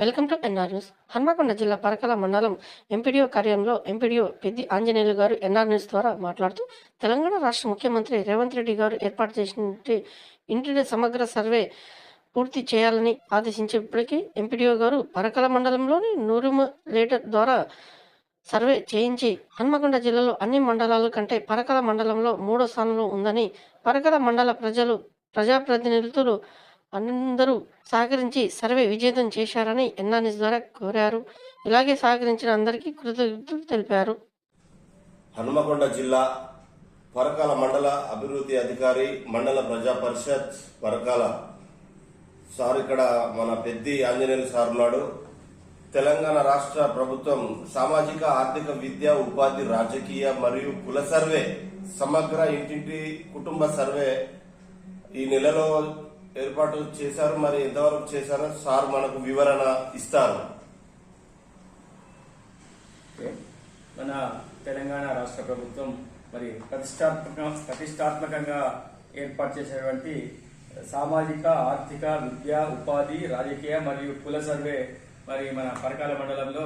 Welcome to NR news. Hanamkonda జిల్లా పరకాల మండలం MPDO కార్యాలయంలో ఎంపీడీఓ పెద్ది ఆంజనేయులు గారు ఎన్ఆర్ న్యూస్ ద్వారా మాట్లాడుతూ, తెలంగాణ రాష్ట్ర ముఖ్యమంత్రి రేవంత్ రెడ్డి గారు ఏర్పాటు చేసిన ఇంటి సమగ్ర సర్వే పూర్తి చేయాలని ఆదేశించినప్పటికీ ఎంపీడీఓ గారు పరకాల మండలంలోని నూరుమ లీటర్ ద్వారా సర్వే చేయించి హన్మకొండ జిల్లాలో అన్ని మండలాల కంటే పరకాల మండలంలో 3వ స్థానంలో ఉందని, పరకాల మండల ప్రజాప్రతినిధులు అందరూ సహకరించి సర్వే విజేతం చేశారని ఎన్ఆర్ఎస్ ద్వారా కోరారు. ఇలాగే సహకరించిన అందరికీ కృతజ్ఞతలు తెలిపారు. హనుమకొండ జిల్లా పరకాల మండల అభివృద్ధి అధికారి, మండల ప్రజా పరిషత్ పరకాల సార్, ఇక్కడ మన పెద్ది ఆంజనేయులు సార్ ఉన్నాడు. తెలంగాణ రాష్ట్ర ప్రభుత్వం సామాజిక, ఆర్థిక, విద్య, ఉపాధి, రాజకీయ మరియు కుల సర్వే, సమగ్ర ఇంటింటి కుటుంబ సర్వే ఈ నెలలో ఏర్పాటు చేశారు. మరి ఎంతవరకు చేశారో సార్ మనకు వివరణ ఇస్తారు. మన తెలంగాణ రాష్ట్ర ప్రభుత్వం మరి ప్రతిష్టాత్మకంగా ఏర్పాటు చేసినటువంటి సామాజిక, ఆర్థిక, విద్య, ఉపాధి, రాజకీయ మరియు కుల సర్వే మరి మన పరకాల మండలంలో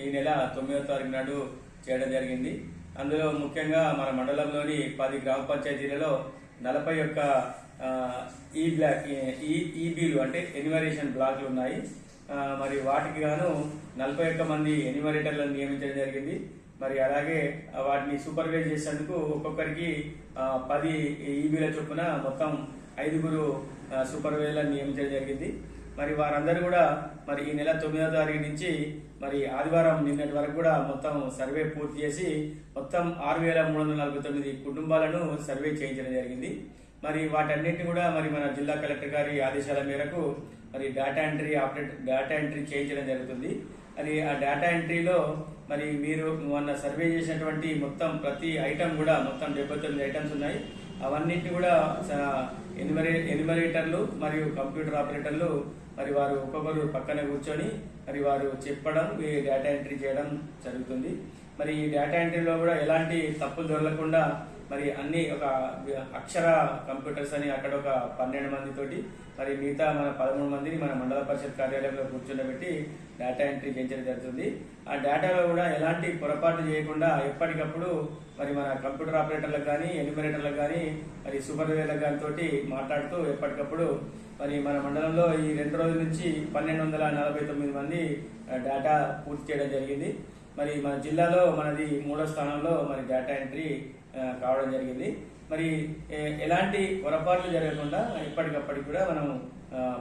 ఈ నెల 9వ తారీఖు నాడు చేయడం జరిగింది. అందులో ముఖ్యంగా మన మండలంలోని 10 గ్రామ పంచాయతీలలో 41 ఈబీలు అంటే ఎన్యుమరేషన్ బ్లాక్లు ఉన్నాయి. మరి వాటికి గాను 41 మంది ఎన్యుమరేటర్లను నియమించడం జరిగింది. మరి అలాగే వాటిని సూపర్వైజ్ చేసేందుకు ఒక్కొక్కరికి 10 ఈబీల చొప్పున మొత్తం 5 సూపర్వైజర్లను నియమించడం జరిగింది. మరి వారందరూ కూడా మరి ఈ నెల 9వ తారీఖు నుంచి మరి ఆదివారం నిన్నటి వరకు కూడా మొత్తం సర్వే పూర్తి చేసి మొత్తం 6,349 కుటుంబాలను సర్వే చేయించడం జరిగింది. మరి వాటన్నిటిని కూడా మరి మన జిల్లా కలెక్టర్ గారి ఆదేశాల మేరకు మరి డేటా ఎంట్రీ చేయించడం జరుగుతుంది. మరి ఆ డేటా ఎంట్రీలో మరి మీరు మొన్న సర్వే చేసినటువంటి మొత్తం ప్రతి ఐటమ్ కూడా మొత్తం 79 ఐటమ్స్ ఉన్నాయి. అవన్నిటిని కూడా ఎన్యుమరేటర్లు మరియు కంప్యూటర్ ఆపరేటర్లు మరి వారు ఒక్కొక్కరు పక్కన కూర్చొని మరి వారు చెప్పడం, ఈ డేటా ఎంట్రీ చేయడం జరుగుతుంది. మరి ఈ డేటా ఎంట్రీలో కూడా ఎలాంటి తప్పులు దొరకకుండా మరి అన్ని ఒక అక్షర కంప్యూటర్స్ అని అక్కడ ఒక 12 మందితోటి మరి మిగతా మన 13 మందిని మన మండల పరిషత్ కార్యాలయంలో కూర్చుండబెట్టి డేటా ఎంట్రీ చేయించడం జరుగుతుంది. ఆ డేటాలో కూడా ఎలాంటి పొరపాటు చేయకుండా ఎప్పటికప్పుడు మరి మన కంప్యూటర్ ఆపరేటర్లకు కానీ, ఎన్యుమరేటర్లకు కానీ, మరి సూపర్వైజర్లకు కానీ తోటి మాట్లాడుతూ ఎప్పటికప్పుడు మరి మన మండలంలో ఈ 2 రోజుల నుంచి 1249 మంది డేటా పూర్తి చేయడం జరిగింది. మరి మన జిల్లాలో మనది 3వ స్థానంలో మరి డేటా ఎంట్రీ కావడం జరిగింది. మరి ఎలాంటి పొరపాట్లు జరగకుండా ఎప్పటికప్పటికి కూడా మనం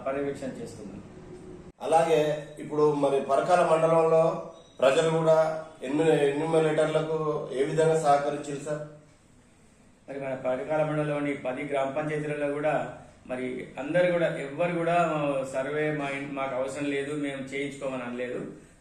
పర్యవేక్షణ చేస్తున్నాం. అలాగే ఇప్పుడు మరి పరకాల మండలంలో ప్రజలు కూడా ఎన్యూమరేటర్లకు ఏ విధంగా సహకరించారు సార్? మరి మన పరకాల మండలంలోని 10 గ్రామ పంచాయతీలలో కూడా మరి అందరు కూడా ఎవ్వరు కూడా సర్వే మాకు అవసరం లేదు, మేము చేయించుకోమని అనలేదు.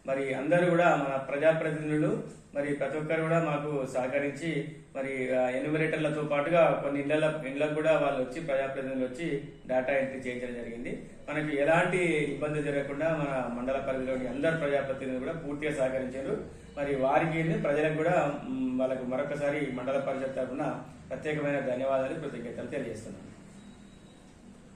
మరి అందరూ కూడా మన ప్రజాప్రతినిధులు మరి ప్రతి ఒక్కరు కూడా మాకు సహకరించి మరి ఎన్యుమరేటర్లతో పాటుగా కొన్ని ఇళ్లకు కూడా వాళ్ళు వచ్చి ప్రజాప్రతినిధులు వచ్చి డేటా ఎంట్రీ చేయించడం జరిగింది. మనకి ఎలాంటి ఇబ్బంది జరగకుండా మన మండల పరిధిలోని అందరు ప్రజాప్రతినిధులు కూడా పూర్తిగా సహకరించారు. మరి వారికి ప్రజలకు కూడా వాళ్ళకు మరొకసారి మండల పరిషత్ తరఫున ప్రత్యేకమైన ధన్యవాదాలు, కృతజ్ఞతలు తెలియజేస్తున్నాను.